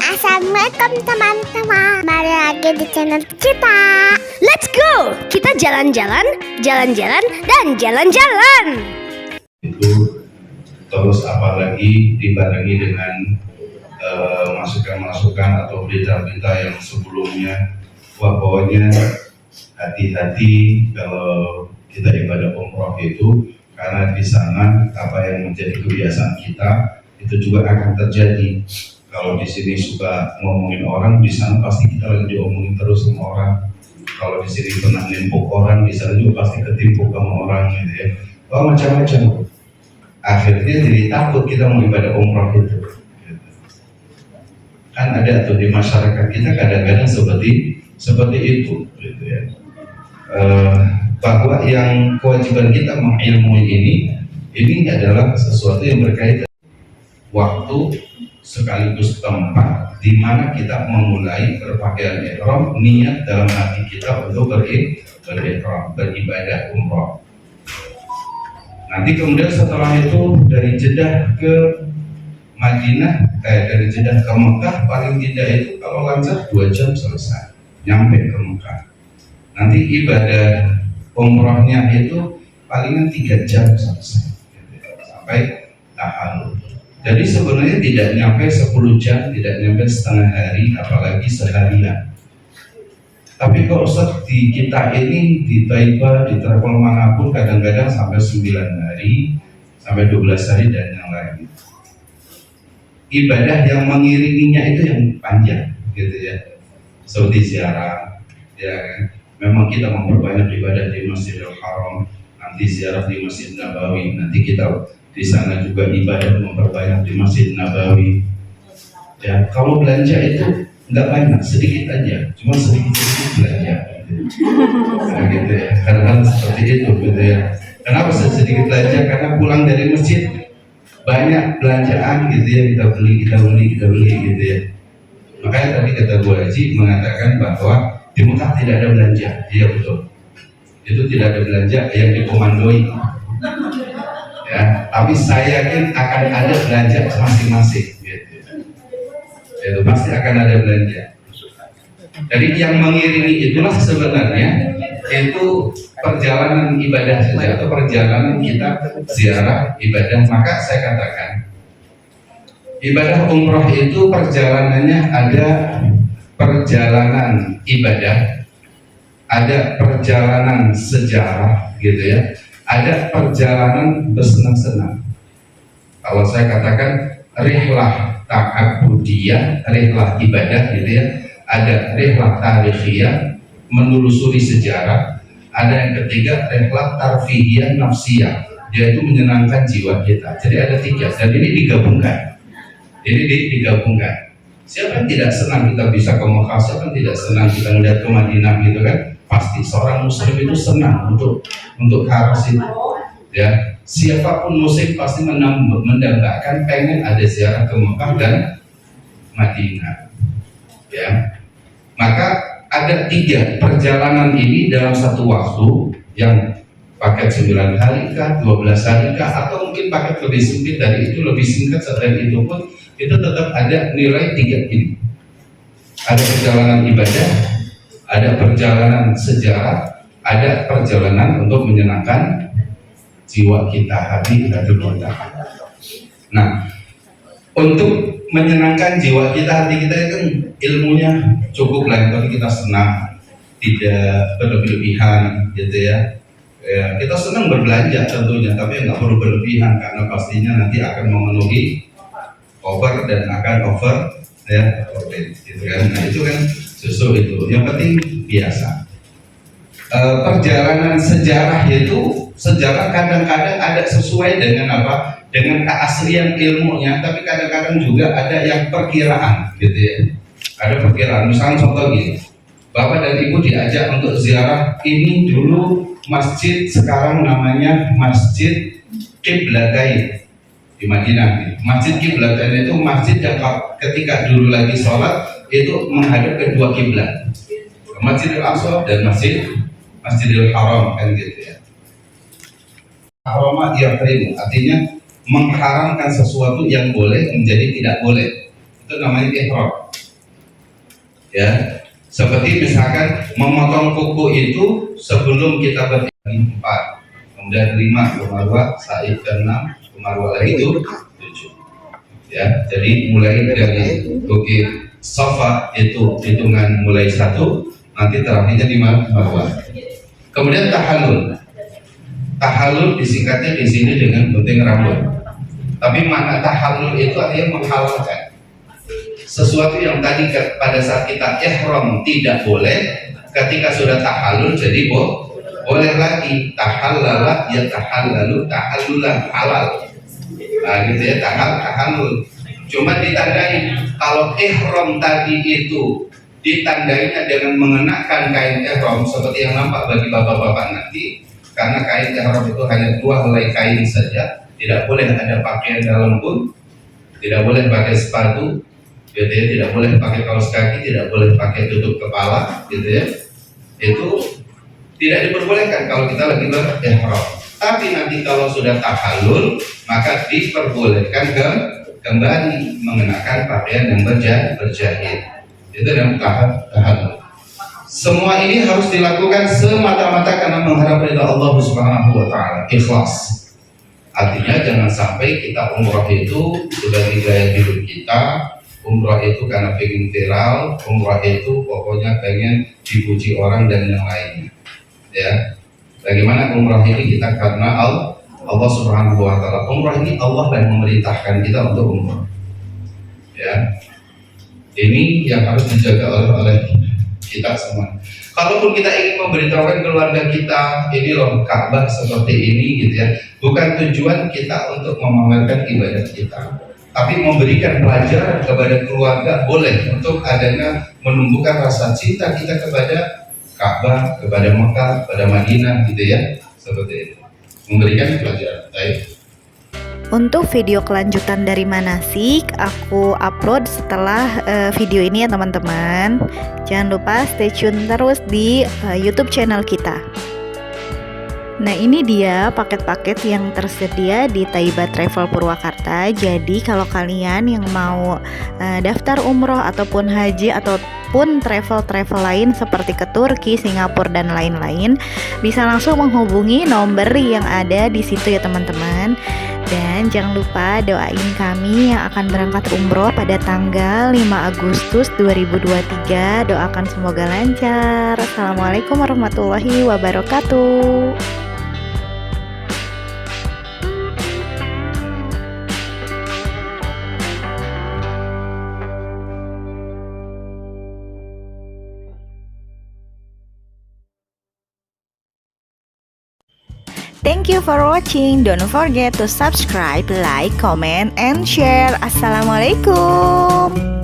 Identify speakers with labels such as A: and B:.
A: Assalamualaikum teman-teman. Mari lagi di channel kita.
B: Let's go. Kita jalan-jalan, jalan-jalan, dan jalan-jalan.
C: Itu terus apalagi dibarengi dengan masukan-masukan atau berita-berita yang sebelumnya. Wah, pokoknya hati-hati kalau kita ibadah umroh itu, karena di sana apa yang menjadi kebiasaan kita itu juga akan terjadi. Kalau di sini suka ngomongin orang, di sana pasti kita lagi diomongin terus sama orang. Kalau di sini pernah nimpuk orang, di sana juga pasti ketimpuk sama orang, gitu ya. Oh, macam-macam. Akhirnya jadi takut kita mau ibadah umroh itu. Kan ada tuh di masyarakat kita kadang-kadang seperti itu, gitu ya. Bahwa yang kewajiban kita mengilmui ini adalah sesuatu yang berkaitan waktu sekaligus tempat di mana kita memulai berpakaian ihram, niat dalam hati kita untuk berihram, beribadah umroh. Nanti kemudian setelah itu dari Jeddah ke Madinah, dari Jeddah ke Mekah paling tidak itu kalau lancar 2 jam selesai nyampe ke Mekah. Nanti ibadah umrohnya itu palingan 3 jam selesai sampai tahallul. Jadi sebenarnya tidak nyampe 10 jam, tidak nyampe setengah hari, apalagi seharian. Tapi kalau di kita ini di Taiba, di travel manapun kadang-kadang sampai 9 hari, sampai 12 hari dan yang lain. Ibadah yang mengiringinya itu yang panjang, gitu ya. Seperti ziarah, ya kan. Memang kita memperbanyak ibadah di Masjidil Haram, nanti ziarah di Masjid Nabawi, nanti kita di sana juga ibadah memperbanyak di Masjid Nabawi. Ya, kalau belanja itu nggak banyak, sedikit aja, cuma sedikit belanja. Nah, gitu ya. Kadang-kadang seperti itu, gitu ya. Kenapa sedikit belanja? Karena pulang dari masjid banyak belanjaan, gitu ya, kita beli, gitu ya. Makanya tadi kata Bu Haji mengatakan bahwa di Mekah tidak ada belanja. Iya betul. Itu tidak ada belanja yang dikomandoi. Ya, tapi saya yakin akan ada belanja masing-masing, gitu. Itu pasti akan ada belanja. Jadi yang mengiringi itulah sebenarnya itu perjalanan ibadah saja atau perjalanan kita ziarah ibadah. Maka saya katakan ibadah umroh itu perjalanannya ada perjalanan ibadah, ada perjalanan sejarah, gitu ya. Ada perjalanan bersenang-senang. Kalau saya katakan rihlah ta'abudiyah, rihlah ibadah, gitu ya. Ada rihlah tarikhiyah, menelusuri sejarah. Ada yang ketiga rihlah tarfihiyah nafsiyah, yaitu menyenangkan jiwa kita. Jadi ada 3 dan ini digabungkan. Digabungkan. Siapa yang tidak senang kita bisa ke Mekah? Siapa yang tidak senang kita melihat ke Madinah, gitu kan? Pasti seorang muslim itu senang untuk harus itu, ya. Siapapun muslim pasti mendambakan pengen ada ziarah ke Mekah dan Madinah, ya. Maka ada 3 perjalanan ini dalam satu waktu, yang paket 9 hari kah, 12 hari kah, atau mungkin paket lebih sempit dari itu, lebih singkat dari itu pun itu tetap ada nilai 3 ini. Ada perjalanan ibadah, ada perjalanan sejarah, ada perjalanan untuk menyenangkan jiwa kita, hati kita. Nah, untuk menyenangkan jiwa kita, hati kita kan ilmunya cukup lah, tapi kita senang, tidak berlebihan, gitu ya. Kita senang berbelanja tentunya, tapi nggak perlu berlebihan karena pastinya nanti akan memenuhi over dan akan over, ya, gitu kan. Nah, itu kan susu itu, yang penting biasa. Perjalanan sejarah itu, sejarah kadang-kadang ada sesuai dengan apa? Dengan keaslian ilmunya, tapi kadang-kadang juga ada yang perkiraan, gitu ya. Ada perkiraan, misalnya contoh gini, Bapak dan Ibu diajak untuk ziarah ini dulu masjid, sekarang namanya Masjid Qiblatain di Madinah. Masjid Qiblatain itu masjid yang ketika dulu lagi sholat itu menghadap kedua kiblat, Masjidil Aqsa dan Masjidil Haram, kan gitu ya. Harama yahrimu, artinya mengharamkan sesuatu yang boleh menjadi tidak boleh. Itu namanya ihram. Ya, seperti misalkan memotong kuku itu sebelum kita berdiri 4, kemudian 5 kemarwa, said ke 6 kemarwa lagi itu 7. Ya, jadi mulai dari bukit sofa itu hitungan mulai 1, nanti terakhirnya di marwa. Kemudian tahalul. Tahalul disingkatnya di sini dengan gunting rambut. Tapi makna tahalul itu artinya menghalalkan sesuatu yang tadi pada saat kita ihram tidak boleh, ketika sudah tahallul jadi boleh lagi. Tahallala ya tahallalu tahallulan halal. Nah gitu ya, tahallul. Cuma ditandai kalau ihram tadi itu ditandainya dengan mengenakan kain ihram seperti yang nampak bagi bapak-bapak nanti, karena kain ihram itu hanya 2 helai kain saja, tidak boleh ada pakaian dalam pun, tidak boleh pakai sepatu, gitu ya, tidak boleh pakai kaos kaki, tidak boleh pakai tutup kepala, gitu ya. Itu tidak diperbolehkan kalau kita lagi berihram. Tapi nanti kalau sudah tahallul, maka diperbolehkan kembali mengenakan pakaian yang berjahit. Itu dalam tahallul. Semua ini harus dilakukan semata-mata karena mengharap ridha Allah Subhanahu wa taala, ikhlas. Artinya jangan sampai kita umrah itu sebagai gaya hidup kita, umrah itu karena pengen viral, umrah itu pokoknya pengen dipuji orang dan yang lainnya. Ya, bagaimana umrah ini kita karena Allah Subhanahu wa taala. Umrah ini Allah yang memerintahkan kita untuk umrah. Ya, ini yang harus dijaga oleh kita semua. Kalaupun kita ingin memberitahukan keluarga kita, ini loh Ka'bah seperti ini, gitu ya. Bukan tujuan kita untuk memamerkan ibadah kita, tapi memberikan pelajaran kepada keluarga, boleh untuk adanya menumbuhkan rasa cinta kita kepada Ka'bah, kepada Mekah, kepada Madinah, gitu ya, seperti itu. Memberikan pelajaran. Baik.
D: Untuk video kelanjutan dari manasik aku upload setelah video ini ya teman-teman. Jangan lupa stay tune terus di YouTube channel kita. Nah ini dia paket-paket yang tersedia di Taiba Travel Purwakarta. Jadi kalau kalian yang mau daftar umroh ataupun haji ataupun travel lain seperti ke Turki, Singapura dan lain-lain, bisa langsung menghubungi nomor yang ada di situ ya teman-teman. Dan jangan lupa doain kami yang akan berangkat umroh pada tanggal 5 Agustus 2023. Doakan semoga lancar. Assalamualaikum warahmatullahi wabarakatuh. Thank you for watching. Don't forget to subscribe, like, comment, and share. Assalamualaikum.